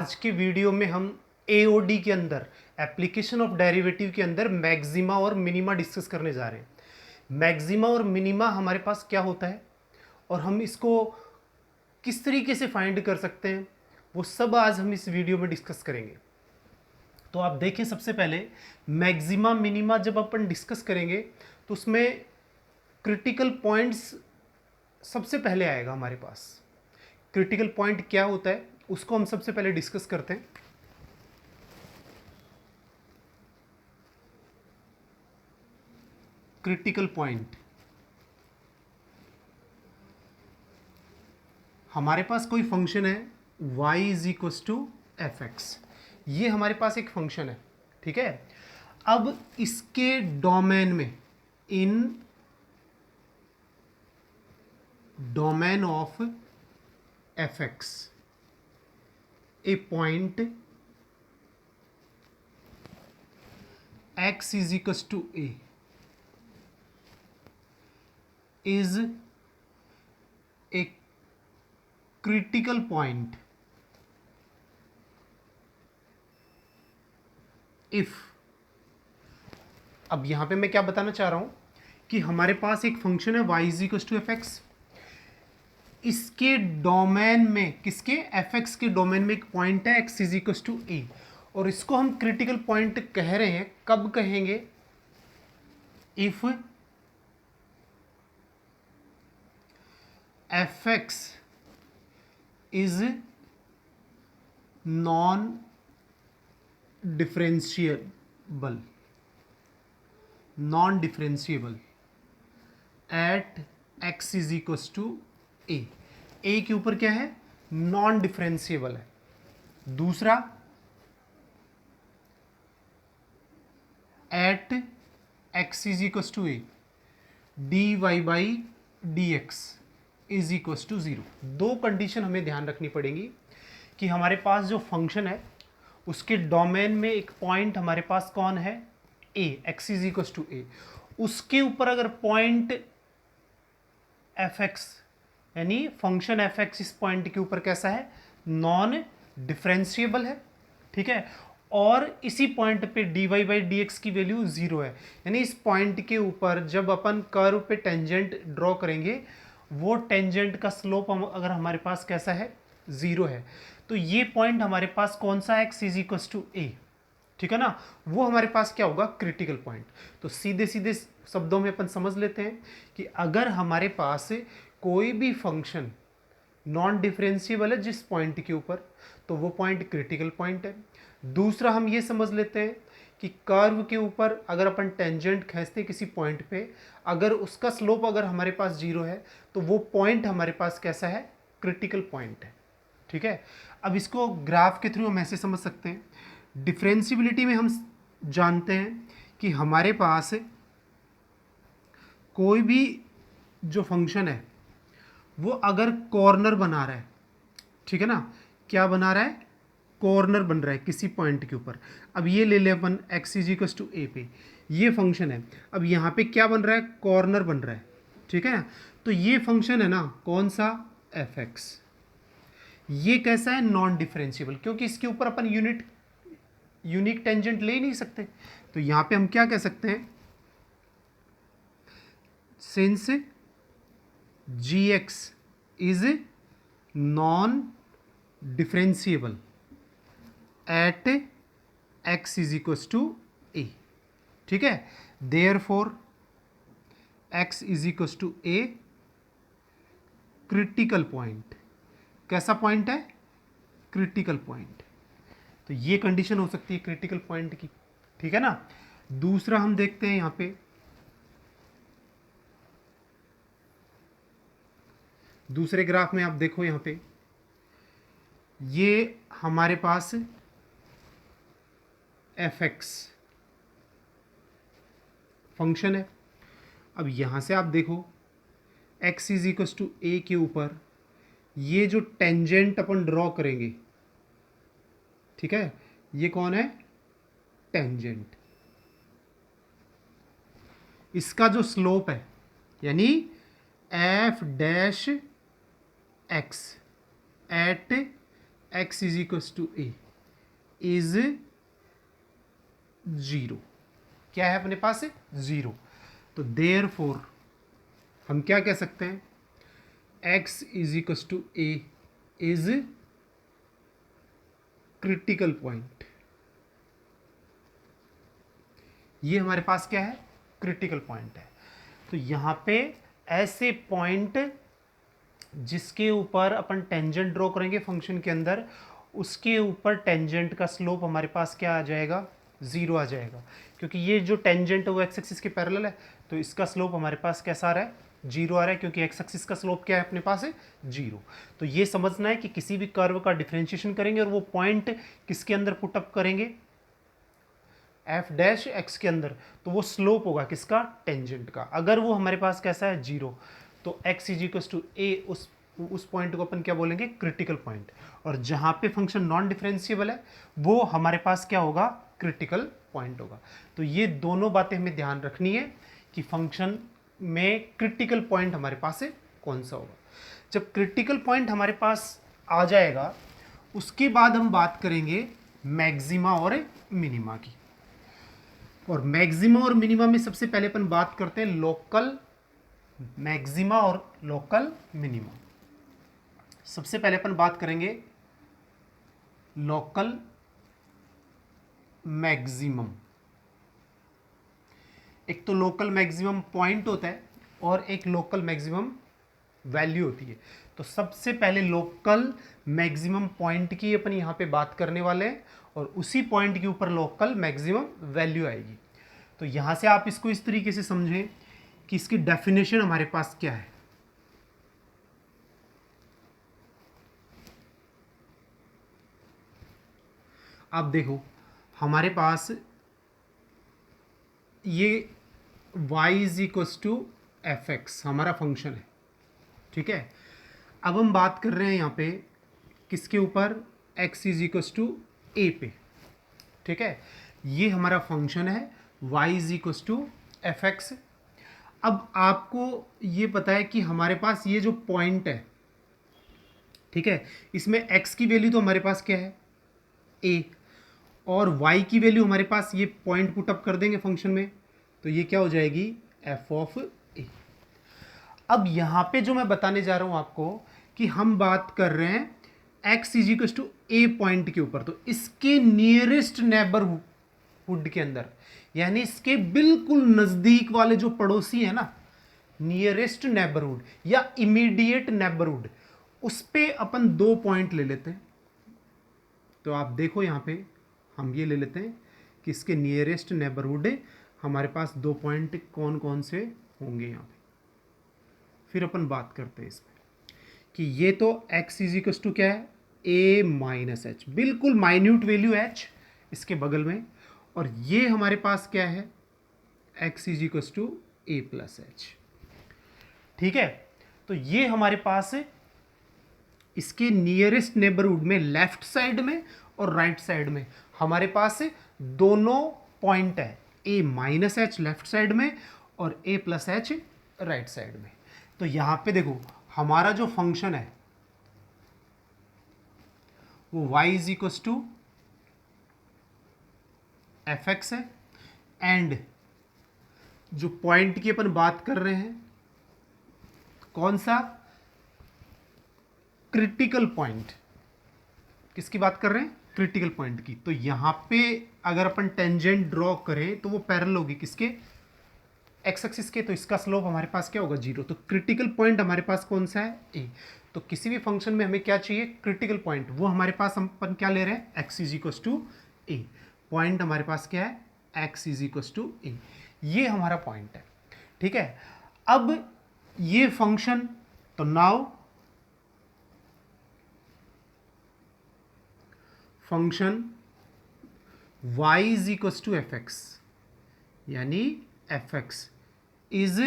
आज के वीडियो में हम एओडी के अंदर एप्लीकेशन ऑफ डेरिवेटिव के अंदर मैक्सिमा और मिनिमा डिस्कस करने जा रहे हैं। मैक्सिमा और मिनिमा हमारे पास क्या होता है और हम इसको किस तरीके से फाइंड कर सकते हैं, वो सब आज हम इस वीडियो में डिस्कस करेंगे। तो आप देखें, सबसे पहले मैक्सिमा मिनिमा जब अपन डिस्कस करेंगे तो उसमें क्रिटिकल पॉइंट्स सबसे पहले आएगा हमारे पास। क्रिटिकल पॉइंट क्या होता है उसको हम सबसे पहले डिस्कस करते हैं। क्रिटिकल पॉइंट, हमारे पास कोई फंक्शन है y is equals to F x. ये हमारे पास एक फंक्शन है, ठीक है। अब इसके डोमेन में, in domain of f x, a point x is equals to a is a critical point if, अब यहां पे मैं क्या बताना चाह रहा हूं कि हमारे पास एक फंक्शन है y is equals to F x. इसके डोमेन में, किसके, एफ एक्स के डोमेन में एक पॉइंट है x इज इक्वल टू ए, और इसको हम क्रिटिकल पॉइंट कह रहे हैं। कब कहेंगे? If f x is non differentiable, non differentiable at x is equal to a के ऊपर क्या है? नॉन डिफरेंशिएबल है। दूसरा, at x is equal to a d Y by D x is equal to zero. दो condition हमें ध्यान रखनी पड़ेगी कि हमारे पास जो फंक्शन है उसके डोमेन में एक पॉइंट हमारे पास कौन है? ए, x इज इक्वल टू ए। उसके ऊपर अगर पॉइंट एफ एक्स, यानी फंक्शन एफ एक्स इस पॉइंट के ऊपर कैसा है? नॉन डिफरेंशिएबल है, ठीक है। और इसी पॉइंट पे D Y by D X की वैल्यू जीरो है, यानी इस पॉइंट के ऊपर जब अपन कर्व पे टेंजेंट ड्रॉ करेंगे, वो टेंजेंट का स्लोप अगर हमारे पास कैसा है? जीरो है। तो ये पॉइंट हमारे पास कौन सा है? X is equal to a, ठीक है ना। वो हमारे पास क्या होगा? Critical point. तो सीधे सीधे शब्दों में अपन समझ लेते हैं कि अगर हमारे पास कोई भी फंक्शन नॉन डिफरेंशिएबल है जिस पॉइंट के ऊपर, तो वो पॉइंट क्रिटिकल पॉइंट है। दूसरा, हम ये समझ लेते हैं कि कर्व के ऊपर अगर अपन टेंजेंट खींचते किसी पॉइंट पे, अगर उसका स्लोप अगर हमारे पास जीरो है, तो वो पॉइंट हमारे पास कैसा है? क्रिटिकल पॉइंट है, ठीक है। अब इसको ग्राफ के थ्रू हम ऐसे समझ सकते हैं। डिफरेंशियबिलिटी में हम जानते हैं कि हमारे पास कोई भी जो फंक्शन है वो अगर कॉर्नर बना रहा है, ठीक है ना, क्या बना रहा है? कॉर्नर बन रहा है किसी पॉइंट के ऊपर। अब ये ले ले अपन x is equal to a पे, ये फंक्शन है। अब यहाँ पे क्या बन रहा है? कॉर्नर बन रहा है, ठीक है ना। तो ये फंक्शन है ना, कौन सा? F x. ये कैसा है? नॉन डिफरेंशिएबल, क्योंकि इसके ऊपर अपन यूनिक टेंजेंट ले ही नहीं सकते। तो यहाँ पे हम क्या कह सकते हैं? Since g x is non differentiable at x is equal to a, ठीक है। Therefore x is equal to a critical point. कैसा पॉइंट है? Critical point. तो ये कंडीशन हो सकती है क्रिटिकल पॉइंट की, ठीक है ना। दूसरा हम देखते हैं यहां पे, दूसरे ग्राफ में आप देखो, यहां पे ये हमारे पास एफ एक्स फंक्शन है। अब यहां से आप देखो x is equal to a के ऊपर ये जो टेंजेंट अपन ड्रॉ करेंगे, ठीक है, ये कौन है? टेंजेंट। इसका जो स्लोप है, यानी f dash x at x is equals to a is 0। क्या है अपने पास? 0। तो देयरफॉर हम क्या कह सकते हैं? x is equals to a is critical point. ये हमारे पास क्या है? क्रिटिकल पॉइंट है। तो यहां पे ऐसे पॉइंट जिसके ऊपर अपन टेंजेंट ड्रॉ करेंगे फंक्शन के अंदर, उसके ऊपर टेंजेंट का स्लोप हमारे पास क्या आ जाएगा? 0 आ जाएगा, क्योंकि ये जो टेंजेंट है वो एक्स एक्सिस के पैरेलल है, तो इसका स्लोप हमारे पास कैसा आ रहा है? 0 आ रहा है, क्योंकि एक्स एक्सिस का स्लोप क्या है अपने पास? है 0। तो ये समझना है कि किसी भी कर्व का डिफरेंशिएशन करेंगे और वो पॉइंट किसके अंदर पुटअप करेंगे? एफ डैश एक्स के अंदर, तो वो स्लोप होगा किसका? टेंजेंट का। अगर वो हमारे पास कैसा है? 0, तो x इज इक्वल टू ए, उस पॉइंट को अपन क्या बोलेंगे? Critical point. और जहां पे फंक्शन नॉन डिफरेंशिएबल है वो हमारे पास क्या होगा? क्रिटिकल पॉइंट होगा। तो ये दोनों बातें हमें ध्यान रखनी है कि फंक्शन में क्रिटिकल पॉइंट हमारे पास है कौन सा होगा। जब क्रिटिकल पॉइंट हमारे पास आ जाएगा उसके बाद हम बात करेंगे मैक्सिमा और मिनिमा की। और मैक्सिमा और मिनिमा में सबसे पहले अपन बात करते हैं लोकल मैक्सिमा और लोकल मिनिमा। सबसे पहले अपन बात करेंगे लोकल मैक्सिमम। एक तो लोकल मैक्सिमम पॉइंट होता है और एक लोकल मैक्सिमम वैल्यू होती है। तो सबसे पहले लोकल मैक्सिमम पॉइंट की अपन यहां पे बात करने वाले हैं और उसी पॉइंट के ऊपर लोकल मैक्सिमम वैल्यू आएगी। तो यहां से आप इसको इस तरीके से समझें कि इसकी डेफिनेशन हमारे पास क्या है। अब देखो हमारे पास ये y is equals to F x हमारा फंक्शन है, ठीक है। अब हम बात कर रहे हैं यहाँ पे किसके ऊपर? x is equals to a पे, ठीक है। ये हमारा फंक्शन है y is equals to F x. अब आपको ये पता है कि हमारे पास ये जो पॉइंट है, ठीक है, इसमें x की वैल्यू तो हमारे पास क्या है? a, और y की वैल्यू हमारे पास ये पॉइंट पुट अप कर देंगे फंक्शन में, तो ये क्या हो जाएगी? f of a। अब यहां पे जो मैं बताने जा रहा हूं आपको कि हम बात कर रहे हैं x is equal to a point के ऊपर, तो इसके नियरेस्ट नेबरहुड के अंदर, यानी इसके बिल्कुल नजदीक वाले जो पड़ोसी है ना, नियरेस्ट नेबरहुड या इमीडिएट नेबरहुड, उस पे अपन 2 पॉइंट ले लेते हैं। तो आप देखो यहां पे हम ये ले लेते हैं कि इसके नियरेस्ट नेबरहुड हमारे पास 2 पॉइंट कौन कौन से होंगे यहाँ पे। फिर अपन बात करते हैं इसमें कि ये तो x इज इक्वल टू क्या है? a माइनस एच, बिल्कुल माइन्यूट वैल्यू h इसके बगल में, और ये हमारे पास क्या है? x is equal to a plus h, ठीक है। तो ये हमारे पास इसके नियरेस्ट नेबरहुड में लेफ्ट साइड में और राइट साइड में हमारे पास दोनों पॉइंट है, a minus H left side में और a plus H right side में। तो यहां पे देखो हमारा जो फंक्शन है वो y is equal to F x है, एंड जो पॉइंट की अपन बात कर रहे हैं कौन सा? Critical point. किसकी बात कर रहे हैं? क्रिटिकल पॉइंट की। तो यहां पे अगर अपन टेंजेंट ड्रॉ करें तो वो पैरेलल होगी किसके? एक्स एक्सिस के, तो इसका स्लोप हमारे पास क्या होगा? 0। तो क्रिटिकल पॉइंट हमारे पास कौन सा है? ए। तो किसी भी फंक्शन में हमें क्या चाहिए? Critical point. वो हमारे पास हम अपन क्या ले रहे हैं? X is equal to a. Point हमारे पास क्या है? X is equal to a. ये हमारा पॉइंट है, ठीक है। अब ये फंक्शन, तो now function y is equal to F x, यानी f x is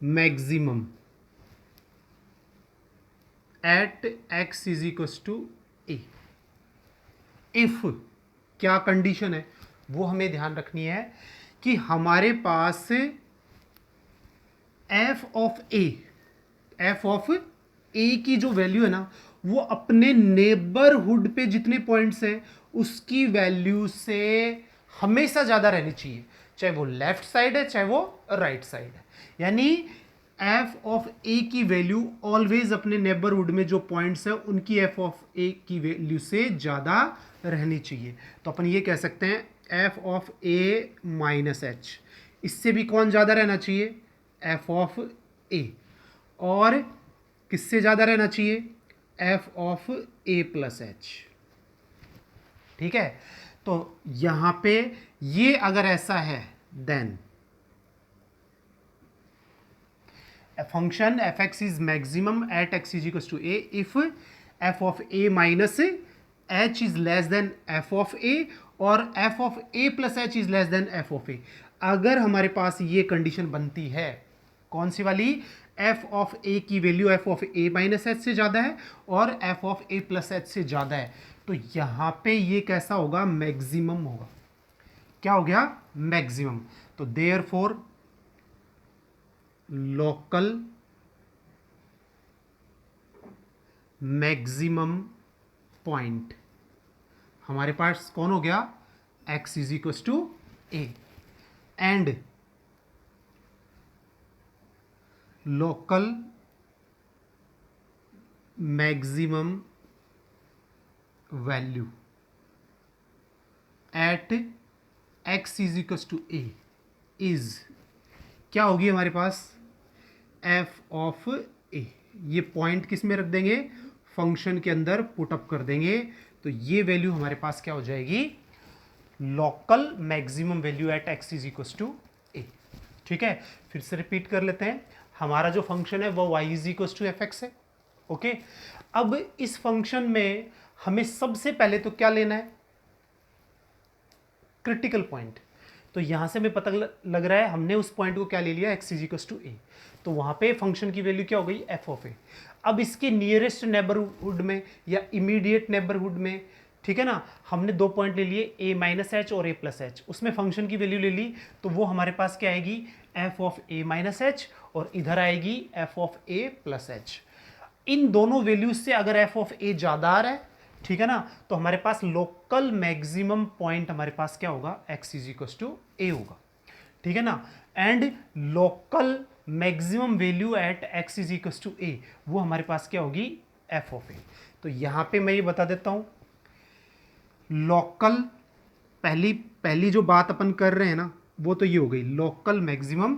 maximum at x is equal to a. If क्या कंडीशन है वो हमें ध्यान रखनी है कि हमारे पास f of a, f of a की जो वैल्यू है ना वो अपने नेबरहुड पे जितने पॉइंट्स हैं उसकी वैल्यू से हमेशा ज़्यादा रहनी चाहिए, चाहे वो लेफ्ट साइड है चाहे वो राइट साइड है। यानी एफ ऑफ ए की वैल्यू ऑलवेज अपने नेबरहुड में जो पॉइंट्स हैं उनकी एफ ऑफ ए की वैल्यू से ज़्यादा रहनी चाहिए। तो अपन ये कह सकते हैं F of a minus H, इससे भी कौन ज़्यादा रहना चाहिए, एफ ऑफ ए, और किससे ज़्यादा रहना चाहिए, F of a plus h. ठीक है, तो यहां पे ये अगर ऐसा है then function fx is maximum at x is equals to a if f of a minus h is less than f of a और f of a plus h is less than f of a। अगर हमारे पास ये condition बनती है, कौन सी वाली, f of a की value f of a minus H से ज़्यादा है और f of a plus H से ज़्यादा है, तो यहाँ पे ये कैसा होगा, मैक्सिमम होगा। क्या हो गया, मैक्सिमम। तो देयरफॉर लोकल मैक्सिमम पॉइंट हमारे पास कौन हो गया, x is equal to a, and local maximum value at x is equal to a is क्या होगी हमारे पास, एफ ऑफ ए। ये पॉइंट किस में रख देंगे, फंक्शन के अंदर पुट अप कर देंगे, तो ये वैल्यू हमारे पास क्या हो जाएगी, local maximum value at x is equal to a. ठीक है, फिर से रिपीट कर लेते हैं, हमारा जो फंक्शन है वो y is equal to F x है। ओके, अब इस फंक्शन में हमें सबसे पहले तो क्या लेना है, क्रिटिकल पॉइंट। तो यहां से हमें पता लग रहा है हमने उस पॉइंट को क्या ले लिया, x is equal to a, तो वहां पे फंक्शन की वैल्यू क्या हो गई, एफ ऑफ ए। अब इसके नियरेस्ट नेबरहुड में या इमीडिएट नेबरहुड में, ठीक है ना, हमने दो पॉइंट ले लिए ए माइनस एच और ए प्लस एच, उसमें फंक्शन की वैल्यू ले ली, तो वो हमारे पास क्या आएगी, f of a minus h, और इधर आएगी f of a plus h. इन दोनों वैल्यूज से अगर एफ ऑफ ए ज्यादा आ रहा है, ठीक है ना, तो हमारे पास लोकल मैक्सिमम पॉइंट हमारे पास क्या होगा, x is equal to a होगा। ठीक है ना, and local maximum value at x is equal to a, वो हमारे पास क्या होगी, f ऑफ ए। तो यहां पे मैं ये बता देता हूं, लोकल पहली जो बात अपन कर रहे हैं ना वो तो ये हो गई लोकल मैक्सिमम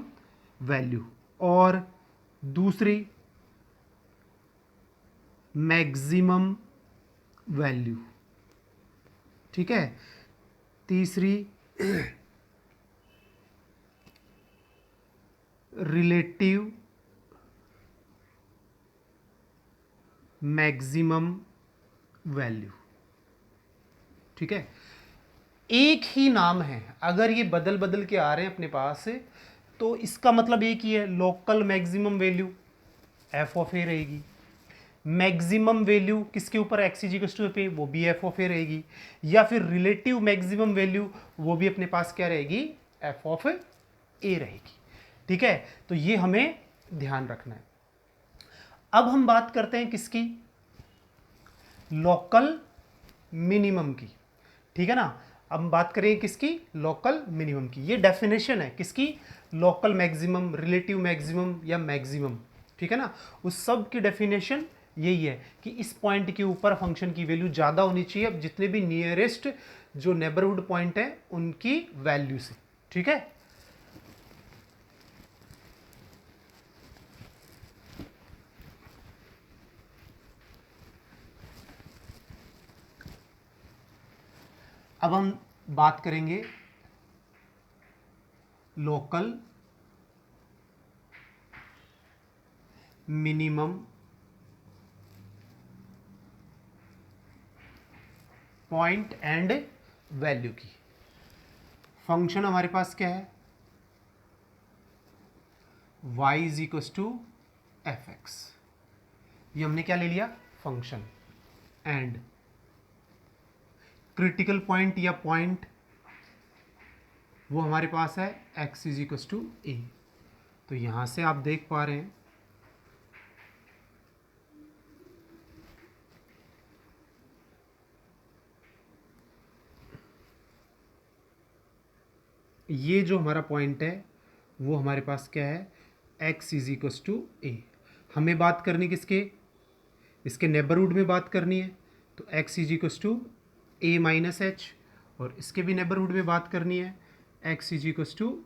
वैल्यू, और दूसरी मैक्सिमम वैल्यू, ठीक है, तीसरी रिलेटिव मैक्सिमम वैल्यू। ठीक है, एक ही नाम है, अगर ये बदल बदल के आ रहे हैं अपने पास तो इसका मतलब एक ही है, local maximum value f of a रहेगी, मैक्सिमम वैल्यू किसके ऊपर, एक्स इज इक्वल टू पे, वो भी एफ ऑफ ए रहेगी, या फिर रिलेटिव मैक्सिमम वैल्यू वो भी अपने पास क्या रहेगी, एफ ऑफ ए रहेगी। ठीक है, तो ये हमें ध्यान रखना है। अब हम बात करते हैं किसकी, लोकल मिनिमम की। ठीक है ना, अब हम बात करें किसकी, लोकल मिनिमम की। ये डेफिनेशन है किसकी, लोकल मैक्सिमम, रिलेटिव मैक्सिमम या मैक्सिमम। ठीक है ना, उस सब की डेफिनेशन यही है कि इस पॉइंट के ऊपर फंक्शन की वैल्यू ज़्यादा होनी चाहिए, अब जितने भी नियरेस्ट जो नेबरहुड पॉइंट है उनकी वैल्यू से। ठीक है, अब हम बात करेंगे local minimum point and value की। फंक्शन हमारे पास क्या है, y is equal to F x, ये हमने क्या ले लिया, फंक्शन, एंड क्रिटिकल पॉइंट या पॉइंट वो हमारे पास है x is equal to a. तो यहां से आप देख पा रहे हैं ये जो हमारा पॉइंट है वो हमारे पास क्या है, x इज इक्वस टू ए। हमें बात करनी किसके, इसके नेबरहुड में बात करनी है, तो x is equals to a minus h, और इसके भी नेबरहुड में बात करनी है, x is equals to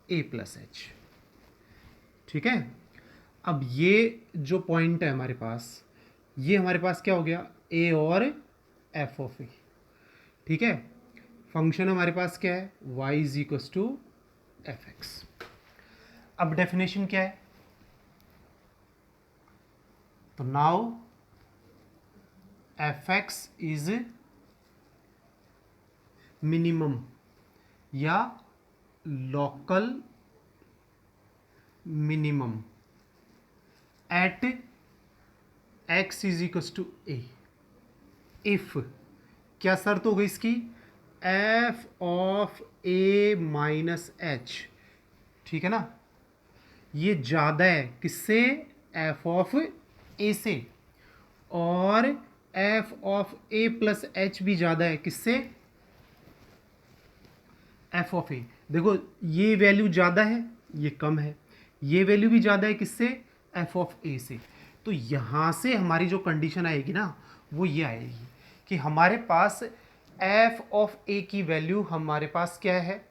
a plus h. ठीक है, अब ये जो पॉइंट है हमारे पास, ये हमारे पास क्या हो गया, a और f ऑफ ए। ठीक है, फंक्शन हमारे पास क्या है, y is equals to F x. अब डेफिनेशन क्या है, तो now f x is minimum या local minimum at x is equals to a. If क्या शर्त हो गई इसकी, f of a minus h. ठीक है ना, ये ज़्यादा है किससे, f ऑफ a से, और f of a plus H भी ज़्यादा है किससे, f ऑफ a। देखो ये वैल्यू ज़्यादा है, ये कम है, ये वैल्यू भी ज़्यादा है किससे, f ऑफ a से। तो यहाँ से हमारी जो कंडीशन आएगी ना, वो ये आएगी कि हमारे पास f ऑफ a की वैल्यू हमारे पास क्या है,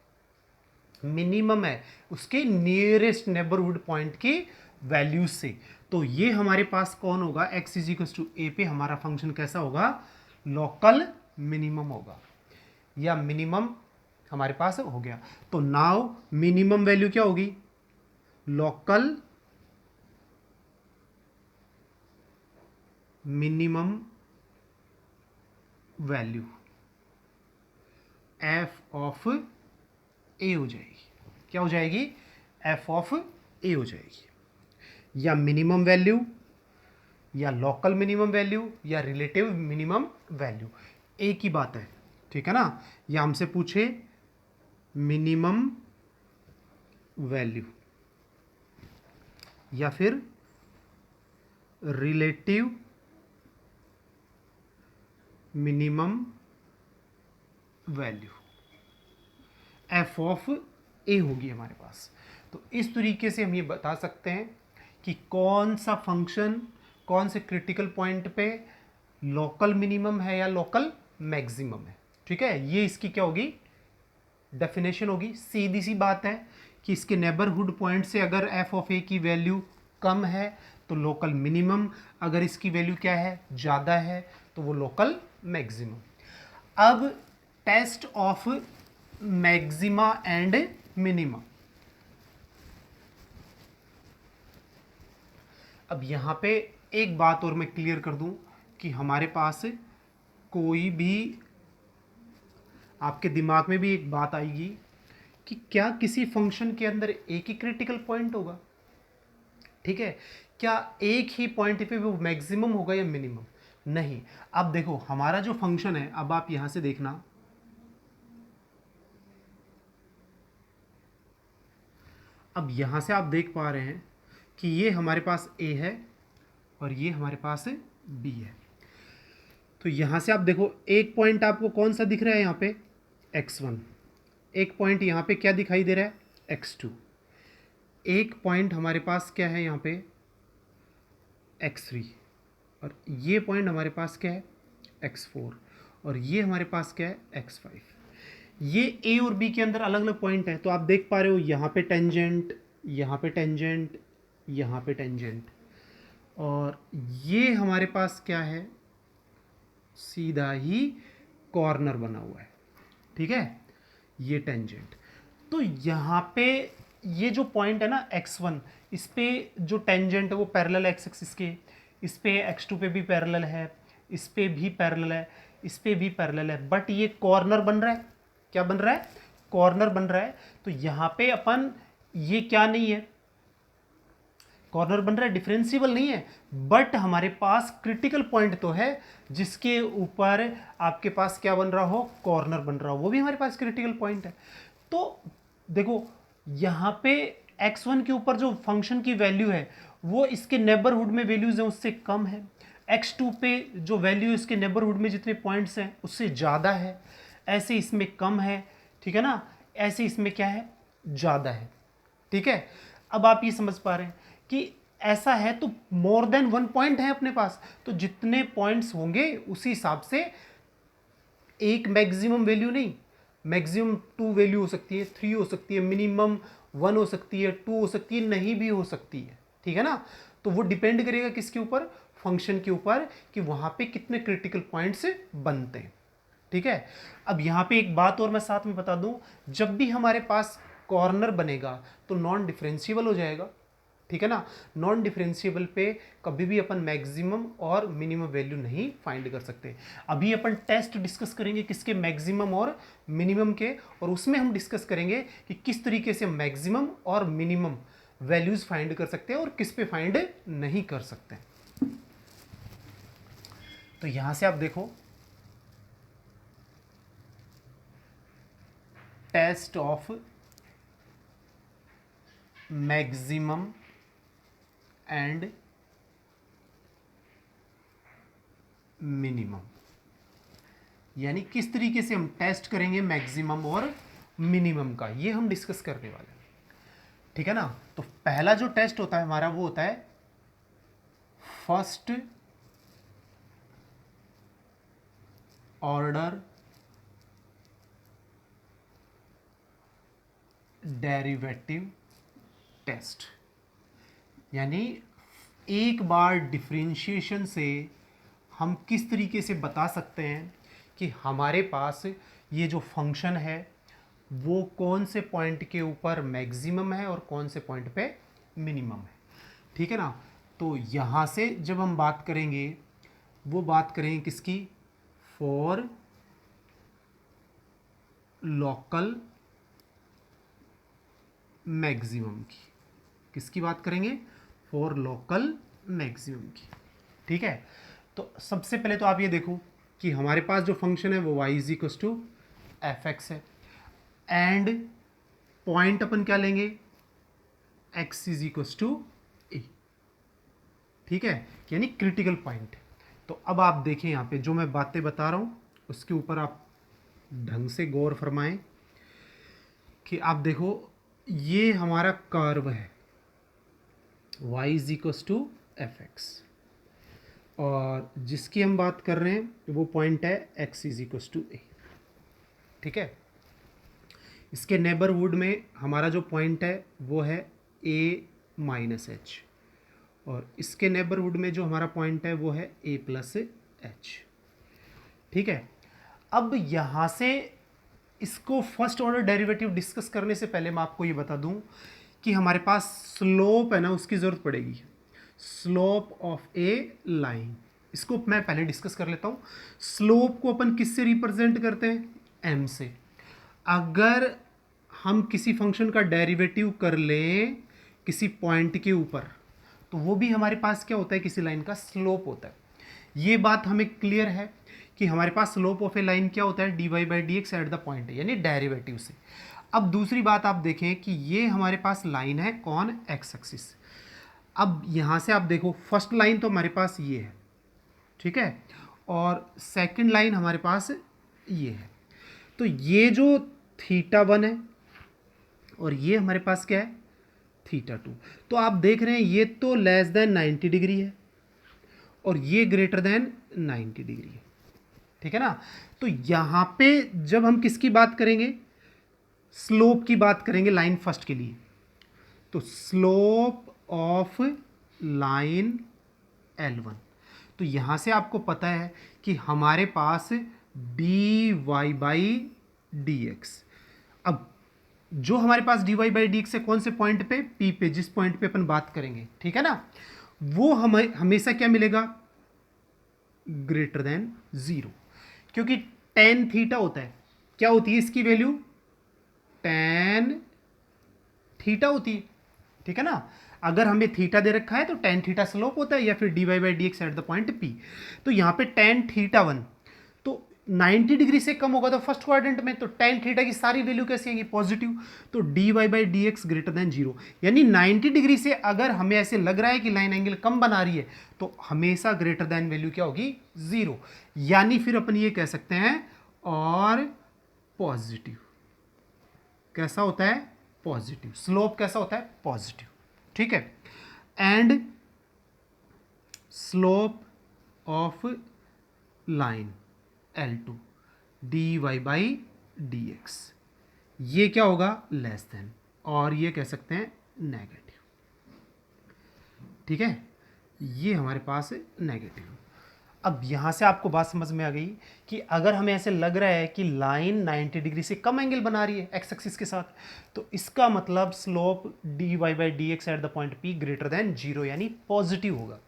मिनिमम है उसके नियरेस्ट नेबरहुड पॉइंट की वैल्यू से। तो ये हमारे पास कौन होगा, x is equal to a पे हमारा फंक्शन कैसा होगा, लोकल मिनिमम होगा, या मिनिमम हमारे पास हो गया। तो नाउ मिनिमम वैल्यू क्या होगी, local minimum value f of a हो जाएगी। क्या हो जाएगी, f ऑफ ए हो जाएगी, या मिनिमम वैल्यू, या लोकल मिनिमम वैल्यू, या रिलेटिव मिनिमम वैल्यू, एक ही बात है। ठीक है ना, या हमसे पूछे मिनिमम वैल्यू या फिर relative minimum value, f of a होगी हमारे पास। तो इस तरीके से हम ये बता सकते हैं कि कौन सा फंक्शन कौन से क्रिटिकल पॉइंट पे लोकल मिनिमम है या लोकल मैक्सिमम है। ठीक है, ये इसकी क्या होगी, डेफिनेशन होगी। सीधी सी बात है कि इसके नेबरहुड पॉइंट से अगर f ऑफ ए की वैल्यू कम है तो लोकल मिनिमम, अगर इसकी वैल्यू क्या है, ज़्यादा है, तो वो लोकल मैक्सिमम। अब test of maxima and minima. अब यहाँ पे एक बात और मैं क्लियर कर दूं कि हमारे पास कोई भी, आपके दिमाग में भी एक बात आएगी कि क्या किसी फंक्शन के अंदर एक ही क्रिटिकल पॉइंट होगा। ठीक है, क्या एक ही पॉइंट पे वो मैक्सिमम होगा या मिनिमम, नहीं। अब देखो हमारा जो फंक्शन है, अब आप यहां से देखना, अब यहां से आप देख पा रहे हैं कि ये हमारे पास a है और ये हमारे पास b है। तो यहां से आप देखो एक पॉइंट आपको कौन सा दिख रहा है, यहाँ पे x1, एक पॉइंट यहाँ पे क्या दिखाई दे रहा है, x2, एक पॉइंट हमारे पास क्या है यहाँ पे x3, और ये पॉइंट हमारे पास क्या है x4, और ये हमारे पास क्या है x5। ये a और b के अंदर अलग अलग पॉइंट है। तो आप देख पा रहे हो यहाँ पे टेंजेंट, यहाँ पे टेंजेंट, यहाँ पे टेंजेंट, और ये हमारे पास क्या है, सीधा ही कॉर्नर बना हुआ है। ठीक है, ये टेंजेंट। तो यहाँ पे ये जो पॉइंट है ना x1, इस पे जो टेंजेंट है वो पैरेलल एक्स एक्सिस के, इस पे x2 पे भी पैरेलल है, इस पे भी पैरेलल है, इस पे भी पैरेलल है, बट ये कॉर्नर बन रहा है। क्या बन रहा है, कॉर्नर बन रहा है। तो यहाँ पे अपन ये क्या नहीं है, कॉर्नर बन रहा है, डिफरेंशिएबल नहीं है, बट हमारे पास क्रिटिकल पॉइंट तो है जिसके ऊपर आपके पास क्या बन रहा हो, कॉर्नर बन रहा हो, वो भी हमारे पास क्रिटिकल पॉइंट है। तो देखो यहाँ पे x1 के ऊपर जो फंक्शन की वैल्यू है वो इसके नेबरहुड में वैल्यूज हैं उससे कम है, x2 पे जो वैल्यू इसके नेबरहुड में जितने पॉइंट्स हैं उससे ज़्यादा है, ऐसे इसमें कम है। ठीक है ना, ऐसे इसमें क्या है, ज़्यादा है। ठीक है, अब आप ये समझ पा रहे हैं कि ऐसा है तो मोर देन 1 पॉइंट है अपने पास, तो जितने पॉइंट्स होंगे उसी हिसाब से एक मैक्सिमम वैल्यू नहीं, मैक्सिमम 2 वैल्यू हो सकती है, 3 हो सकती है, मिनिमम 1 हो सकती है, 2 हो सकती है, नहीं भी हो सकती है। ठीक है ना, तो वो डिपेंड करेगा किसके ऊपर, फंक्शन के ऊपर, कि वहां पे कितने क्रिटिकल पॉइंट्स बनते हैं। ठीक है, अब यहाँ पे एक बात और मैं साथ में बता दूं, जब भी हमारे पास कॉर्नर बनेगा तो नॉन डिफरेंशिएबल हो जाएगा। ठीक है ना, नॉन डिफरेंशिएबल पे कभी भी अपन मैक्सिमम और मिनिमम वैल्यू नहीं फाइंड कर सकते। अभी अपन टेस्ट डिस्कस करेंगे किसके, मैक्सिमम और मिनिमम के, और उसमें हम डिस्कस करेंगे कि किस तरीके से मैक्सिमम और मिनिमम वैल्यूज फाइंड कर सकते हैं और किस पे फाइंड नहीं कर सकते। तो यहां से आप देखो, test of maximum and minimum, यानी किस तरीके से हम टेस्ट करेंगे मैक्सिमम और मिनिमम का, ये हम डिस्कस करने वाले हैं। ठीक है ना, तो पहला जो टेस्ट होता है हमारा वो होता है फर्स्ट ऑर्डर डेरिवेटिव टेस्ट, यानी एक बार डिफरेंशिएशन से हम किस तरीके से बता सकते हैं कि हमारे पास ये जो फंक्शन है वो कौन से पॉइंट के ऊपर मैक्सिमम है और कौन से पॉइंट पे मिनिमम है। ठीक है ना, तो यहाँ से जब हम बात करेंगे वो बात करेंगे किसकी, फॉर लोकल मैक्सिमम की। किसकी बात करेंगे, फॉर लोकल मैक्सिमम की। ठीक है, तो सबसे पहले तो आप ये देखो कि हमारे पास जो फंक्शन है वो y is equals to F x है, एंड पॉइंट अपन क्या लेंगे, x is equals to a. ठीक है, यानी क्रिटिकल पॉइंट। तो अब आप देखें यहाँ पे जो मैं बातें बता रहा हूँ उसके ऊपर आप ढंग से गौर फरमाएं कि आप देखो ये हमारा कर्व है y is equals to F x, और जिसकी हम बात कर रहे हैं वो पॉइंट है x is equals to a. ठीक है, इसके नेबरहुड में हमारा जो पॉइंट है वो है a माइनस एच, और इसके नेबरहुड में जो हमारा पॉइंट है वो है a प्लस एच। ठीक है, अब यहाँ से इसको फर्स्ट ऑर्डर डेरिवेटिव डिस्कस करने से पहले मैं आपको ये बता दूं कि हमारे पास स्लोप है ना, उसकी ज़रूरत पड़ेगी, स्लोप ऑफ ए लाइन। इसको मैं पहले डिस्कस कर लेता हूँ। स्लोप को अपन किससे रिप्रेजेंट करते हैं, एम से। अगर हम किसी फंक्शन का डेरिवेटिव कर लें किसी पॉइंट के ऊपर तो वो भी हमारे पास क्या होता है, किसी लाइन का स्लोप होता है। ये बात हमें क्लियर है कि हमारे पास स्लोप ऑफ ए लाइन क्या होता है, d Y by D x at the point है, यानी डेरिवेटिव से। अब दूसरी बात आप देखें कि ये हमारे पास लाइन है कौन, एक्स एक्सिस। अब यहाँ से आप देखो फर्स्ट लाइन तो हमारे पास ये है, ठीक है, और सेकंड लाइन हमारे पास ये है। तो ये जो थीटा 1 है और ये हमारे पास क्या है, थीटा 2। तो आप देख रहे हैं ये तो लेस देन 90 डिग्री है और ये ग्रेटर देन 90 डिग्री है। ठीक है ना, तो यहाँ पे जब हम किसकी बात करेंगे, स्लोप की बात करेंगे लाइन फर्स्ट के लिए, तो स्लोप ऑफ लाइन L1, तो यहाँ से आपको पता है कि हमारे पास d Y by D x. अब जो हमारे पास d Y by D x है कौन से पॉइंट पे, P पे, जिस पॉइंट पे अपन बात करेंगे, ठीक है ना, वो हमें हमेशा क्या मिलेगा, ग्रेटर देन 0, क्योंकि tan थीटा होता है, क्या होती है इसकी वैल्यू, tan थीटा होती है। ठीक है ना, अगर हमें थीटा दे रखा है तो tan थीटा स्लोप होता है, या फिर d Y by D x at the point P। तो यहाँ पे tan थीटा 1 तो 90 डिग्री से कम होगा तो फर्स्ट क्वाड्रेंट में, तो tan थीटा की सारी वैल्यू कैसी आएंगी, पॉजिटिव, तो d Y by D x greater than 0। यानी 90 डिग्री से अगर हमें ऐसे लग रहा है कि लाइन एंगल कम बना रही है तो हमेशा ग्रेटर देन वैल्यू क्या होगी, 0। यानी फिर अपन ये कह सकते हैं और पॉजिटिव, कैसा होता है, पॉजिटिव। स्लोप कैसा होता है, पॉजिटिव, ठीक है। And slope of line L2 dy/dx, ये क्या होगा, लेस देन, और ये कह सकते हैं नेगेटिव, ठीक है। ये हमारे पास नेगेटिव। अब यहाँ से आपको बात समझ में आ गई कि अगर हमें ऐसे लग रहा है कि लाइन 90 डिग्री से कम एंगल बना रही है एक्स एक्सिस के साथ, तो इसका मतलब slope dy/dx eight the point P greater than 0 यानी पॉजिटिव होगा।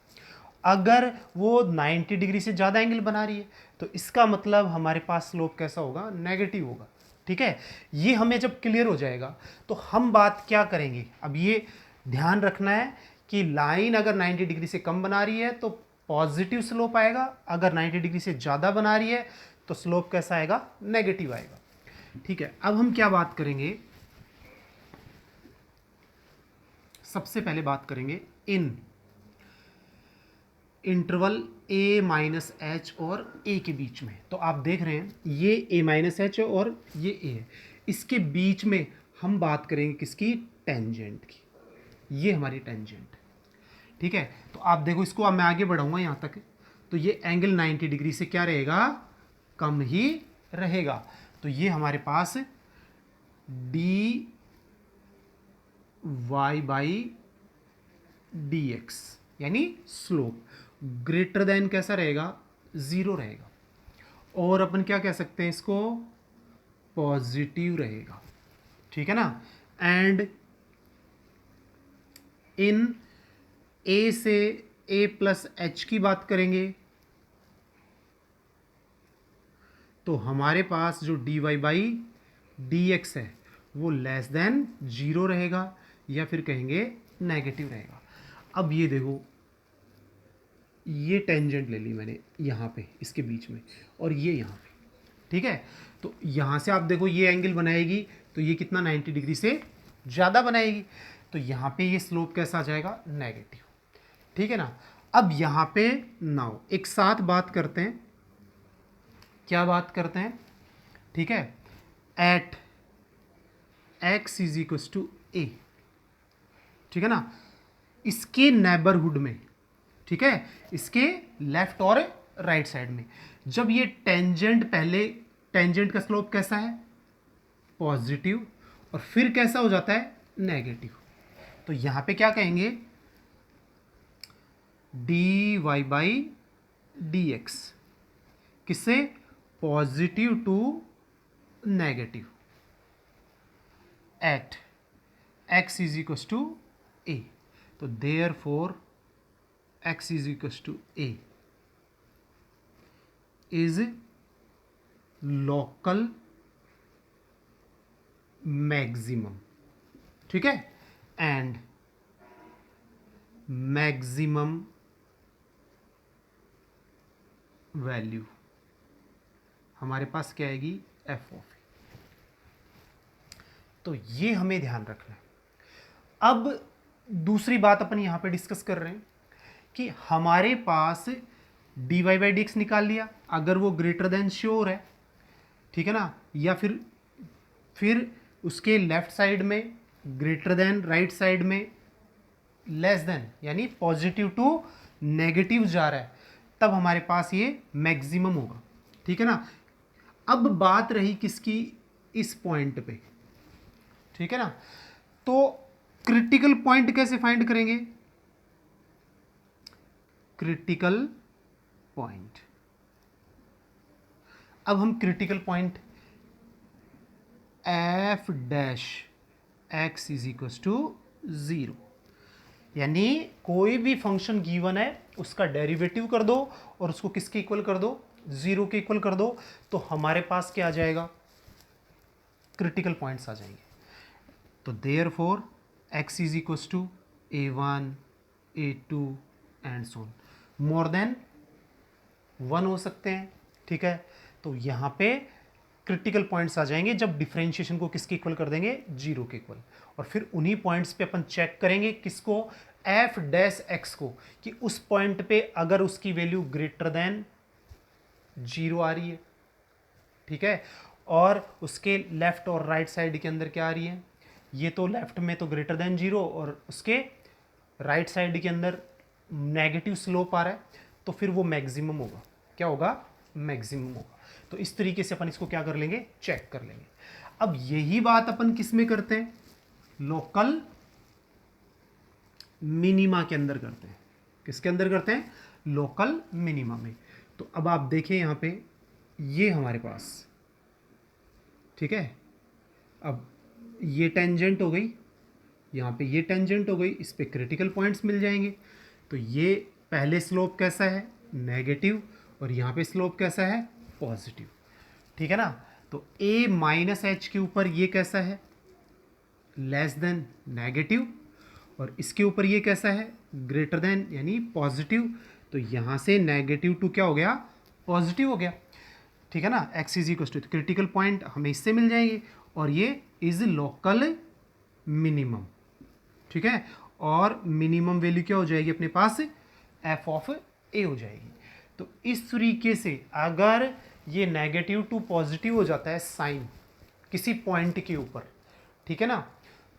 अगर वो 90 डिग्री से ज़्यादा एंगल बना रही है तो इसका मतलब हमारे पास स्लोप कैसा होगा, नेगेटिव होगा, ठीक है। ये हमें जब क्लियर हो जाएगा तो हम बात क्या करेंगे, अब ये ध्यान रखना है कि लाइन अगर 90 डिग्री से कम बना रही है तो पॉजिटिव स्लोप आएगा, अगर 90 डिग्री से ज़्यादा बना रही है तो स्लोप कैसा आएगा, नेगेटिव आएगा, ठीक है। अब हम क्या बात करेंगे, सबसे पहले बात करेंगे इन इंटरवल a माइनस एच और a के बीच में। तो आप देख रहे हैं ये a माइनस एच और ये a है, इसके बीच में हम बात करेंगे किसकी, टेंजेंट की। ये हमारी टेंजेंट, ठीक है। तो आप देखो इसको, अब मैं आगे बढ़ाऊंगा यहाँ तक, तो ये एंगल 90 डिग्री से क्या रहेगा, कम ही रहेगा। तो ये हमारे पास dy/dx यानी स्लोप ग्रेटर देन कैसा रहेगा, 0 रहेगा, और अपन क्या कह सकते हैं इसको, पॉजिटिव रहेगा, ठीक है ना। एंड इन a से a प्लस एच की बात करेंगे तो हमारे पास जो dy/dx है वो लेस देन 0 रहेगा या फिर कहेंगे नेगेटिव रहेगा। अब ये देखो, ये टेंजेंट ले ली मैंने यहाँ पे इसके बीच में, और ये यहाँ पे, ठीक है। तो यहाँ से आप देखो ये एंगल बनाएगी तो ये कितना, 90 डिग्री से ज़्यादा बनाएगी, तो यहाँ पे ये स्लोप कैसा आ जाएगा, नेगेटिव, ठीक है ना। अब यहाँ पे नाउ एक साथ बात करते हैं, क्या बात करते हैं, ठीक है। At x is equals to a, ठीक है ना, इसके नेबरहुड में, ठीक है, इसके लेफ्ट और राइट साइड में, जब ये टेंजेंट, पहले टेंजेंट का स्लोप कैसा है, पॉजिटिव, और फिर कैसा हो जाता है, नेगेटिव। तो यहां पे क्या कहेंगे, dy/dx, किससे, positive to negative, at x is equals to a। तो therefore x is equals to a is local maximum, ठीक है, एंड मैक्सिमम वैल्यू हमारे पास क्या आएगी, f ऑफ। तो ये हमें ध्यान रखना है। अब दूसरी बात अपन यहां पे डिस्कस कर रहे हैं कि हमारे पास dy/dx निकाल लिया, अगर वो ग्रेटर देन श्योर है, ठीक है ना, या फिर उसके लेफ्ट साइड में ग्रेटर देन, राइट साइड में लेस देन, यानी पॉजिटिव टू नेगेटिव जा रहा है, तब हमारे पास ये मैक्सिमम होगा, ठीक है ना। अब बात रही किसकी, इस पॉइंट पे, ठीक है ना। तो क्रिटिकल पॉइंट कैसे फाइंड करेंगे, क्रिटिकल पॉइंट, अब हम critical point f dash x is equal to 0, यानी कोई भी फंक्शन गिवन है उसका डेरिवेटिव कर दो और उसको किसके इक्वल कर दो, 0 के इक्वल कर दो, तो हमारे पास क्या आ जाएगा, क्रिटिकल पॉइंट्स आ जाएंगे। तो therefore x is equal to a1 a2 and so on, more than 1 हो सकते हैं, ठीक है। तो यहाँ पे क्रिटिकल पॉइंट्स आ जाएंगे जब डिफरेंशिएशन को किसके इक्वल कर देंगे, 0 के इक्वल, और फिर उन्हीं पॉइंट्स पे अपन चेक करेंगे किसको, f डैश x को, कि उस पॉइंट पे अगर उसकी वैल्यू ग्रेटर देन 0 आ रही है, ठीक है, और उसके लेफ्ट और राइट साइड के अंदर क्या आ रही है, ये तो लेफ्ट में तो ग्रेटर देन 0 और उसके राइट साइड के अंदर नेगेटिव स्लोप आ रहा है, तो फिर वो मैक्सिमम होगा। क्या होगा? मैक्सिमम होगा। तो इस तरीके से अपन इसको क्या कर लेंगे, चेक कर लेंगे। अब यही बात अपन किस में करते हैं, लोकल मिनिमा के अंदर करते हैं। किसके अंदर करते हैं? लोकल मिनिमा में। तो अब आप देखें यहां पे ये हमारे पास, ठीक है, अब ये टेंजेंट हो गई, यहाँ पे ये टेंजेंट हो गई, इस पे क्रिटिकल पॉइंट्स मिल जाएंगे। तो ये पहले स्लोप कैसा है, नेगेटिव, और यहाँ पे स्लोप कैसा है, पॉजिटिव। ठीक है ना। तो a माइनस एच के ऊपर ये कैसा है, लेस देन नेगेटिव, और इसके ऊपर ये कैसा है, ग्रेटर देन यानी पॉजिटिव। तो यहाँ से नेगेटिव टू क्या हो गया, पॉजिटिव हो गया। ठीक है ना। x is equal to, critical point हमें इससे मिल जाएंगे, और ये इज लोकल मिनिमम। ठीक है। और मिनिमम वैल्यू क्या हो जाएगी अपने पास, f ऑफ a हो जाएगी। तो इस तरीके से अगर ये नेगेटिव टू पॉजिटिव हो जाता है साइन किसी पॉइंट के ऊपर, ठीक है ना,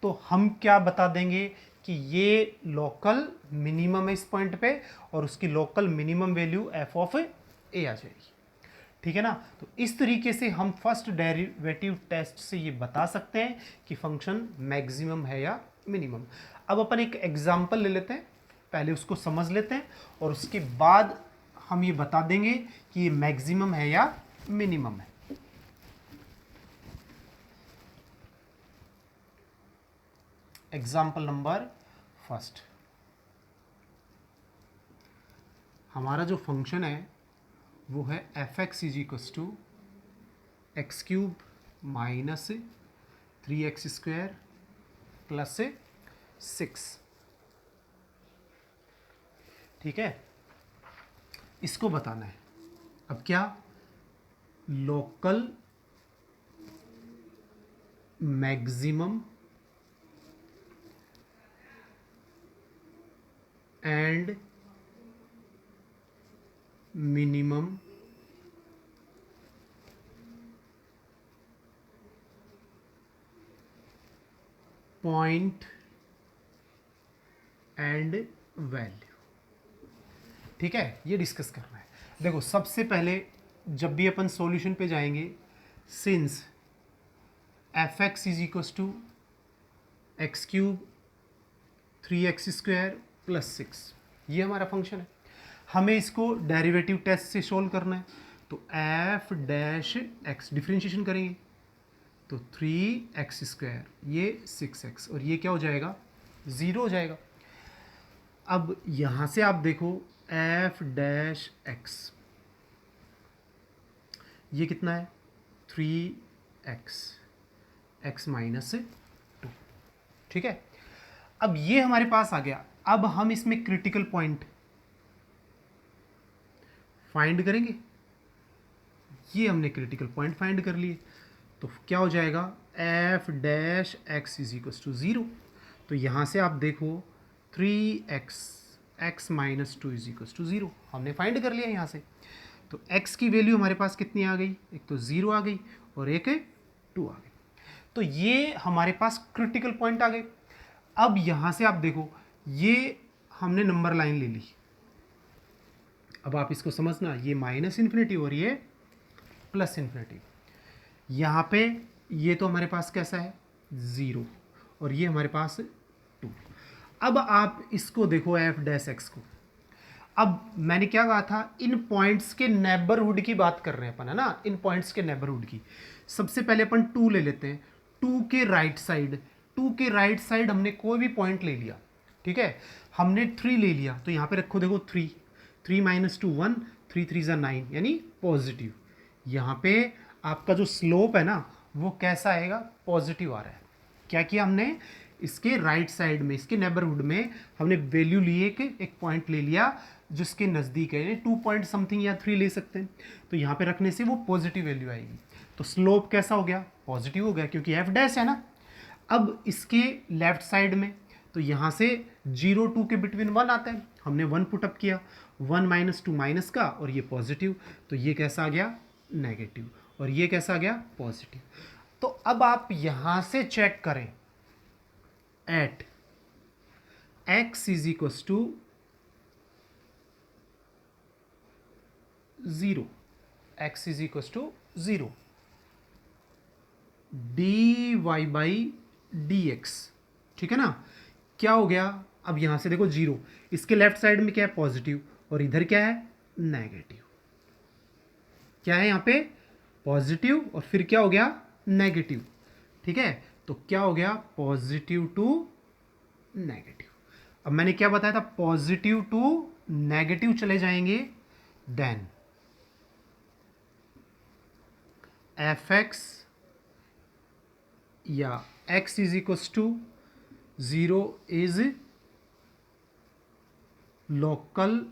तो हम क्या बता देंगे कि ये लोकल मिनिमम है इस पॉइंट पे, और उसकी local minimum value f of a आ जाएगी। ठीक है ना। तो इस तरीके से हम फर्स्ट डेरिवेटिव टेस्ट से ये बता सकते हैं कि फंक्शन मैक्सिमम है या मिनिमम। अब अपन एक एग्जांपल ले लेते हैं, पहले उसको समझ लेते हैं, और उसके बाद हम ये बता देंगे कि ये मैक्सिमम है या मिनिमम है। एग्जांपल नंबर फर्स्ट, हमारा जो फंक्शन है वो है f x is equals to x cube minus 3x square plus 6। ठीक है। इसको बताना है अब क्या, local maximum and minimum point and value. ठीक है, ये डिस्कस करना है। देखो सबसे पहले जब भी अपन सॉल्यूशन पे जाएंगे, since f x is equals to x cube 3x square plus 6, ये हमारा फंक्शन है। हमें इसको डेरिवेटिव टेस्ट से सोल्व करना है। तो एफ डैश एक्स डिफ्रेंशिएशन करेंगे तो 3x स्क्वायर, ये 6x, और ये क्या हो जाएगा, 0 हो जाएगा। अब यहाँ से आप देखो एफ डैश एक्स, ये कितना है, 3x, x माइनस 2। ठीक है। अब ये हमारे पास आ गया। अब हम इसमें क्रिटिकल पॉइंट फाइंड करेंगे। ये हमने क्रिटिकल पॉइंट फाइंड कर लिए, तो क्या हो जाएगा, f dash x is equal to 0। तो यहाँ से आप देखो 3x, x minus 2 is equal to 0 हमने फाइंड कर लिया यहाँ से। तो x की वैल्यू हमारे पास कितनी आ गई, एक तो 0 आ गई और एक 2 आ गई। तो ये हमारे पास क्रिटिकल पॉइंट आ गए। अब यहाँ से आप देखो ये हमने नंबर लाइन ले ली। अब आप इसको समझना, ये माइनस इन्फिनिटी और ये प्लस इन्फिनिटी। यहाँ पे ये तो हमारे पास कैसा है, 0, और ये हमारे पास 2। अब आप इसको देखो एफ डैश एक्स को। अब मैंने क्या कहा था, इन पॉइंट्स के नेबरहुड की बात कर रहे हैं अपन, है ना, इन पॉइंट्स के नेबरहुड की। सबसे पहले अपन 2 ले लेते हैं। 2 के राइट साइड, 2 के राइट साइड हमने कोई भी पॉइंट ले लिया। ठीक है। हमने 3 ले लिया, तो यहाँ पे रखो, देखो 3 माइनस 2 1, 3 3 ज़ा 9 यानी पॉजिटिव। यहाँ पे आपका जो स्लोप है ना वो कैसा आएगा, पॉजिटिव आ रहा है। क्या किया हमने, इसके राइट साइड में, इसके नेबरहुड में हमने वैल्यू लिए, एक पॉइंट ले लिया जिसके नज़दीक है, 2 पॉइंट समथिंग या 3 ले सकते हैं। तो यहाँ पे रखने से वो पॉजिटिव वैल्यू आएगी। तो स्लोप कैसा हो गया, पॉजिटिव हो गया, क्योंकि एफ डैश है ना। अब इसके लेफ्ट साइड में, तो यहाँ से 0 2 के बिटवीन 1 आता है, हमने 1 पुटअप किया, 1 माइनस 2 माइनस का, और ये पॉजिटिव, तो ये कैसा आ गया, नेगेटिव। और ये कैसा आ गया, पॉजिटिव। तो अब आप यहां से चेक करें, at x is equals to 0, x is equals to 0, dy by dx, ठीक है ना। क्या हो गया, अब यहां से देखो 0, इसके लेफ्ट साइड में क्या है, पॉजिटिव, और इधर क्या है, नेगेटिव। क्या है यहाँ पे, पॉजिटिव और फिर क्या हो गया, नेगेटिव, ठीक है। तो क्या हो गया, पॉजिटिव टू नेगेटिव। अब मैंने क्या बताया था, पॉजिटिव टू नेगेटिव चले जाएंगे, देन एफ एक्स या x is equals to 0 is local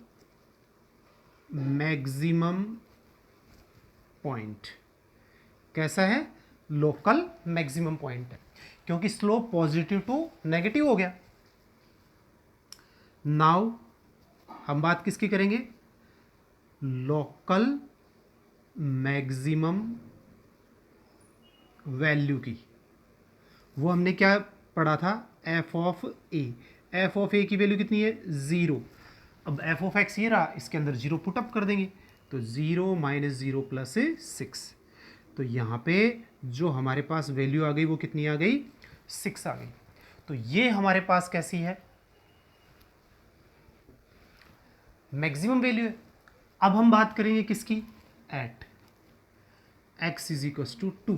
maximum point. कैसा है, लोकल मैक्सिमम पॉइंट है, क्योंकि स्लोप पॉजिटिव टू नेगेटिव हो गया। नाउ हम बात किसकी करेंगे, लोकल मैक्सिमम वैल्यू की। वो हमने क्या पढ़ा था, f of a. F of a की वैल्यू कितनी है, 0। अब एफ ऑफ एक्स ये रहा, इसके अंदर 0 पुटअप कर देंगे, तो 0 माइनस 0 प्लस 6। तो यहाँ पे जो हमारे पास वैल्यू आ गई वो कितनी आ गई, 6 आ गई। तो ये हमारे पास कैसी है, मैक्सिमम वैल्यू है। अब हम बात करेंगे किसकी, at x is equals to 2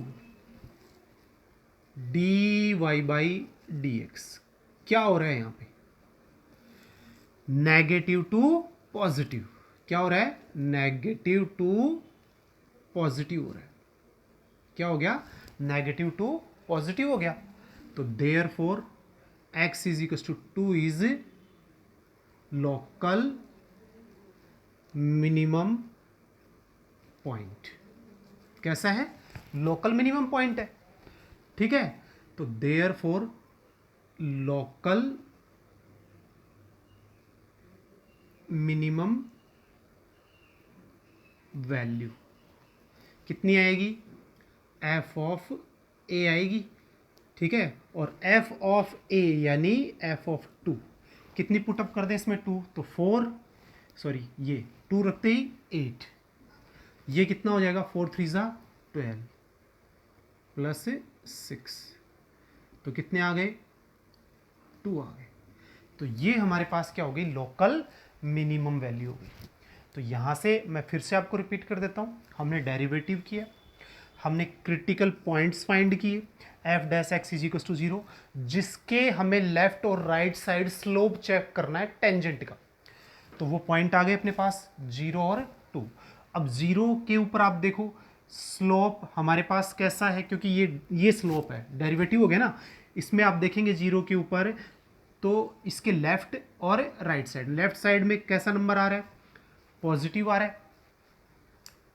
dy by dx। क्या हो रहा है यहाँ पे, नेगेटिव टू पॉजिटिव। क्या हो रहा है, नेगेटिव टू पॉजिटिव हो रहा है। क्या हो गया, नेगेटिव टू पॉजिटिव हो गया। तो therefore x is equal to 2 is local minimum point. कैसा है, लोकल मिनिमम पॉइंट है, ठीक है। तो therefore local minimum value कितनी आएगी, एफ ऑफ ए आएगी, ठीक है। और एफ ऑफ ए यानी एफ ऑफ 2 कितनी पुटअप कर दे इसमें, 2, तो 4, सॉरी ये 2 रखते ही 8, ये कितना हो जाएगा, 4 3 ज़ा 12 प्लस 6, तो कितने आ गए, 2 आ गए। तो ये हमारे पास क्या हो गई, लोकल मिनिमम वैल्यू हो गई। तो यहाँ से मैं फिर से आपको रिपीट कर देता हूँ, हमने डेरिवेटिव किया, हमने क्रिटिकल पॉइंट्स फाइंड किए, f dash x is equal to 0, जिसके हमें लेफ्ट और राइट साइड स्लोप चेक करना है टेंजेंट का। तो वो पॉइंट आ गए अपने पास 0 और 2। अब 0 के ऊपर आप देखो स्लोप हमारे पास कैसा है, क्योंकि ये स्लोप है, डेरिवेटिव हो गया ना, इसमें आप देखेंगे 0 के ऊपर तो इसके लेफ्ट और राइट साइड, लेफ्ट साइड में कैसा नंबर आ रहा है, पॉजिटिव आ रहा है,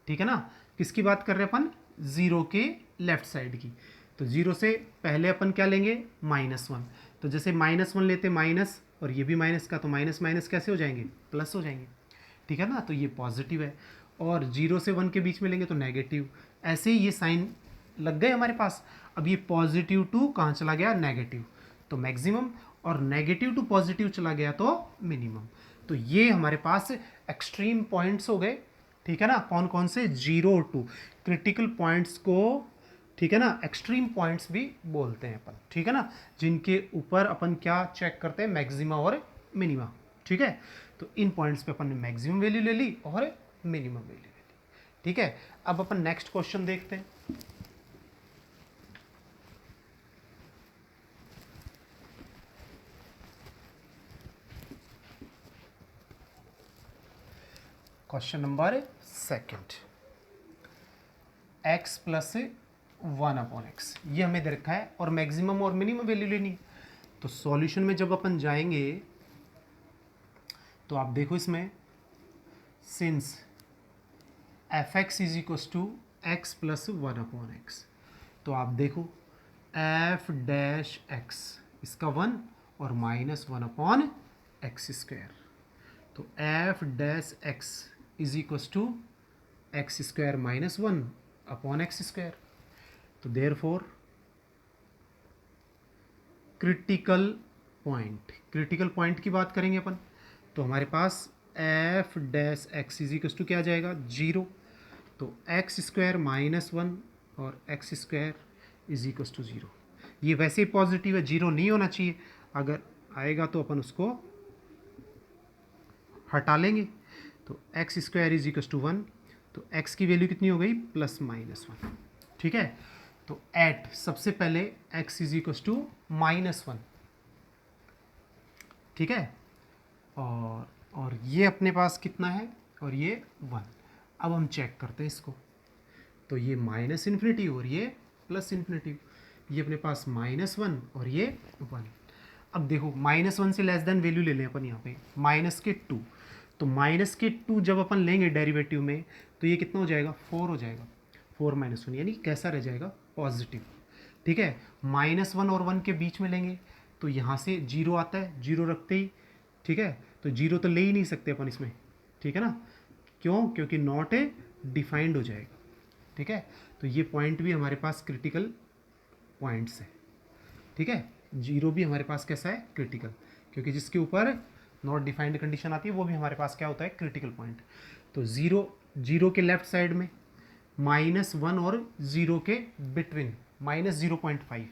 ठीक है ना। किसकी बात कर रहे हैं अपन, 0 के लेफ्ट साइड की। तो 0 से पहले अपन क्या लेंगे, -1। तो जैसे -1 लेते माइनस, और ये भी माइनस का, तो माइनस माइनस कैसे हो जाएंगे, प्लस हो जाएंगे, ठीक है ना। तो ये पॉजिटिव है, और 0 से 1 के बीच में लेंगे तो नेगेटिव। ऐसे ही ये साइन लग गए हमारे पास। अब ये पॉजिटिव टू कहाँ चला गया, नेगेटिव, तो मैक्सिमम, और नेगेटिव टू पॉजिटिव चला गया तो मिनिमम। तो ये हमारे पास एक्सट्रीम पॉइंट्स हो गए, ठीक है ना। कौन कौन से, 0 और 2 क्रिटिकल पॉइंट्स को, ठीक है ना, एक्सट्रीम पॉइंट्स भी बोलते हैं अपन, ठीक है ना, जिनके ऊपर अपन क्या चेक करते हैं, मैक्सिमा और मिनिमा, ठीक है। तो इन पॉइंट्स पे अपन ने मैक्सिमम वैल्यू ले ली और मिनिमम वैल्यू ले ली, ठीक है। अब अपन नेक्स्ट क्वेश्चन देखते हैं। Question number 2, x plus 1/x, ये हमें दे रखा है, और मैक्सिमम और मिनिमम वैल्यू लेनी है। तो सॉल्यूशन में जब अपन जाएंगे तो आप देखो इसमें, since f x is equals to x plus 1/x, तो आप देखो एफ डैश एक्स इसका 1 और -1/x²। तो f dash x is equals to x² -1 upon x square. तो देयरफॉर क्रिटिकल पॉइंट की बात करेंगे अपन, तो हमारे पास f dash x is equal to क्या आ जाएगा 0। तो एक्स स्क्वायर माइनस 1 और x square is equal to 0। ये वैसे ही पॉजिटिव है, 0 नहीं होना चाहिए, अगर आएगा तो अपन उसको हटा लेंगे। तो x square is equal to 1, तो एक्स की वैल्यू कितनी हो गई प्लस माइनस 1। ठीक है, तो एट सबसे पहले x is equal to minus 1। ठीक है, और ये अपने पास कितना है और ये 1। अब हम चेक करते हैं इसको, तो ये माइनस इन्फिनिटी और ये प्लस इन्फिनिटी, ये अपने पास -1 और ये 1। अब देखो -1 से लेस देन वैल्यू ले लें अपन यहाँ पे -2। तो -2 जब अपन लेंगे डेरिवेटिव में तो ये कितना हो जाएगा 4 हो जाएगा, 4 - 1 यानी कैसा रह जाएगा पॉजिटिव। ठीक है, -1 और 1 के बीच में लेंगे तो यहाँ से 0 आता है, 0 रखते ही ठीक है, तो 0 तो ले ही नहीं सकते अपन इसमें। ठीक है ना, क्यों? क्योंकि नॉट ए डिफाइंड हो जाएगा। ठीक है, तो ये पॉइंट भी हमारे पास क्रिटिकल पॉइंट्स है। ठीक है, 0 भी हमारे पास कैसा है क्रिटिकल, क्योंकि जिसके ऊपर नॉट डिफाइंड कंडीशन आती है वो भी हमारे पास क्या होता है क्रिटिकल पॉइंट। तो 0 के लेफ्ट साइड में -1 और 0 के बिटवीन -0.5,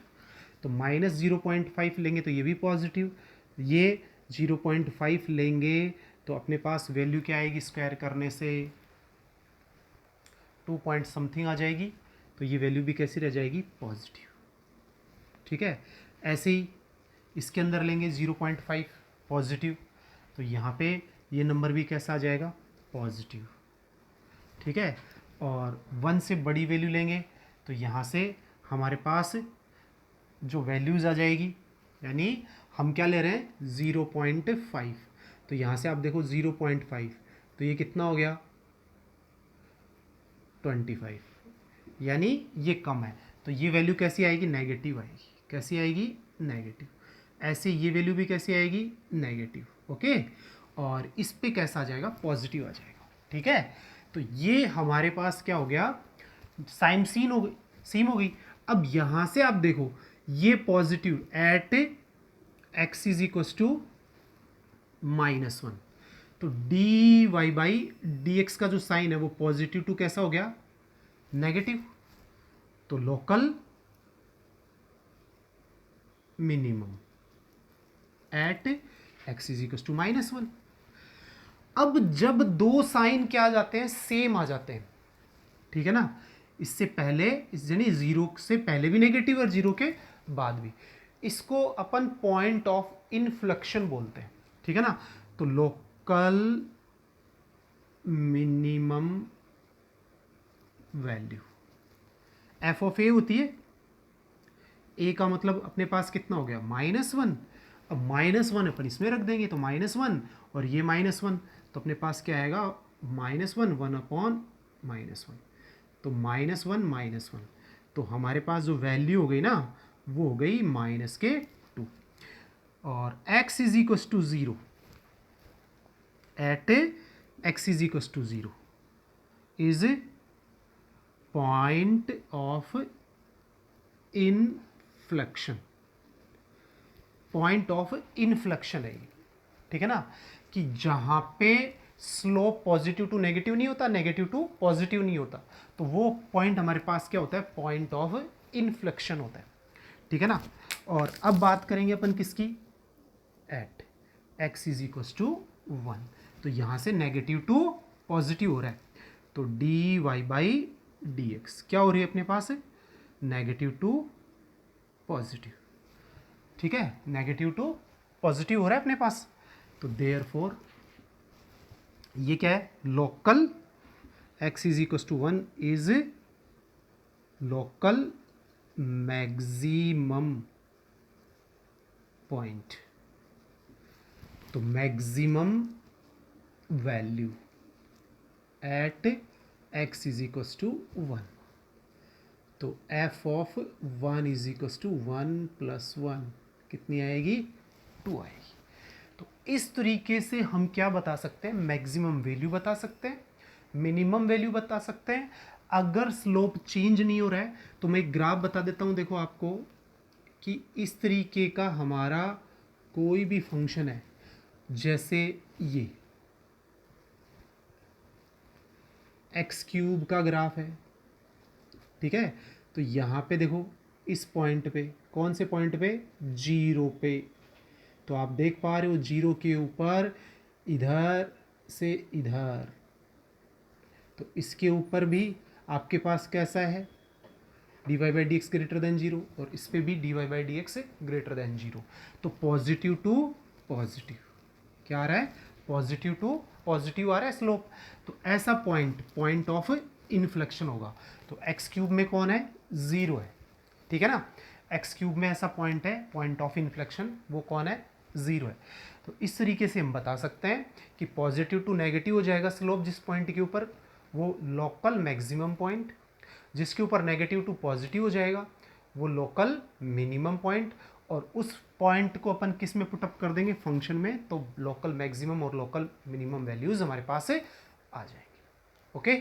तो -0.5 लेंगे तो ये भी पॉजिटिव, ये 0.5 लेंगे तो अपने पास वैल्यू क्या आएगी स्क्वायर करने से 2 पॉइंट समथिंग आ जाएगी, तो ये वैल्यू भी कैसी रह जाएगी पॉजिटिव। ठीक है, ऐसे ही इसके अंदर लेंगे 0.5 पॉजिटिव, तो यहाँ पे ये नंबर भी कैसा आ जाएगा पॉजिटिव। ठीक है, और 1 से बड़ी वैल्यू लेंगे तो यहाँ से हमारे पास जो वैल्यूज़ आ जाएगी, यानी हम क्या ले रहे हैं 0.5, तो यहाँ से आप देखो 0.5, तो ये कितना हो गया 25, यानी ये कम है, तो ये वैल्यू कैसी आएगी नेगेटिव आएगी। कैसी आएगी नेगेटिव। ऐसे ये वैल्यू भी कैसी आएगी नेगेटिव। ओके, और इस पे कैसा आ जाएगा पॉजिटिव आ जाएगा। ठीक है, तो ये हमारे पास क्या हो गया साइन सीन हो गई, सीम हो गई। अब यहाँ से आप देखो ये positive at x is equal to -1, तो dy बाई dx का जो साइन है वो पॉजिटिव टू कैसा हो गया नेगेटिव, तो local minimum at x is equal to -1। अब जब दो साइन क्या आ जाते हैं सेम आ जाते हैं, ठीक है ना, इससे पहले यानी 0 से पहले भी नेगेटिव और 0 के बाद भी, इसको अपन पॉइंट ऑफ इनफ्लेक्शन बोलते हैं। ठीक है ना, तो local minimum value f of a होती है, ए का मतलब अपने पास कितना हो गया -1, अब -1 अपन इसमें रख देंगे तो -1 और ये -1, तो अपने पास क्या आएगा -1 1 अपॉन -1, तो -1, तो हमारे पास जो वैल्यू हो गई ना वो हो गई -2, और x is equal to 0 at x is equal to 0 is point of inflection. Point of inflection है ये। ठीक है ना, कि जहां पे स्लोप पॉजिटिव टू नेगेटिव नहीं होता, नेगेटिव टू पॉजिटिव नहीं होता, तो वो पॉइंट हमारे पास क्या होता है पॉइंट ऑफ इनफ्लेक्शन होता है। ठीक है ना, और अब बात करेंगे अपन किसकी at x is equal to 1, तो यहां से नेगेटिव टू पॉजिटिव हो रहा है, तो dy बाई dx क्या हो रही है अपने पास नेगेटिव टू पॉजिटिव। ठीक है, नेगेटिव टू पॉजिटिव हो रहा है अपने पास, तो देयरफॉर ये क्या है local x is equal to 1 is local maximum point, तो maximum value at x is equal to 1, तो f of 1 is equal to 1 plus 1 कितनी आएगी 2 आएगी। तो इस तरीके से हम क्या बता सकते हैं मैक्सिमम वैल्यू बता सकते हैं, मिनिमम वैल्यू बता सकते हैं, अगर स्लोप चेंज नहीं हो रहा है तो मैं एक ग्राफ बता देता हूं, देखो आपको, कि इस तरीके का हमारा कोई भी फंक्शन है, जैसे ये एक्स क्यूब का ग्राफ है, ठीक है। तो यहाँ पे देखो इस पॉइंट पे, कौन से पॉइंट पे, जीरो पे, तो आप देख पा रहे हो जीरो के ऊपर इधर से इधर, तो इसके ऊपर भी आपके पास कैसा है, d Y by D x greater than zero, और इस पे भी d Y by D x greater than zero. तो पॉजिटिव टू पॉजिटिव क्या आ रहा है, पॉजिटिव टू पॉजिटिव आ रहा है स्लोप। तो ऐसा पॉइंट ऑफ इन्फ्लेक्शन होगा। तो एक्स क्यूब में कौन है, जीरो है, ठीक है ना। एक्स क्यूब में ऐसा पॉइंट है, पॉइंट ऑफ इन्फ्लेक्शन, वो कौन है, जीरो है। तो इस तरीके से हम बता सकते हैं कि पॉजिटिव टू नेगेटिव हो जाएगा स्लोप जिस पॉइंट के ऊपर, वो लोकल मैक्सिमम पॉइंट, जिसके ऊपर नेगेटिव टू पॉजिटिव हो जाएगा वो लोकल मिनिमम पॉइंट, और उस पॉइंट को अपन किस में पुटअप कर देंगे, फंक्शन में, तो लोकल मैक्सिमम और लोकल मिनिमम वैल्यूज हमारे पास से आ जाएंगे। ओके।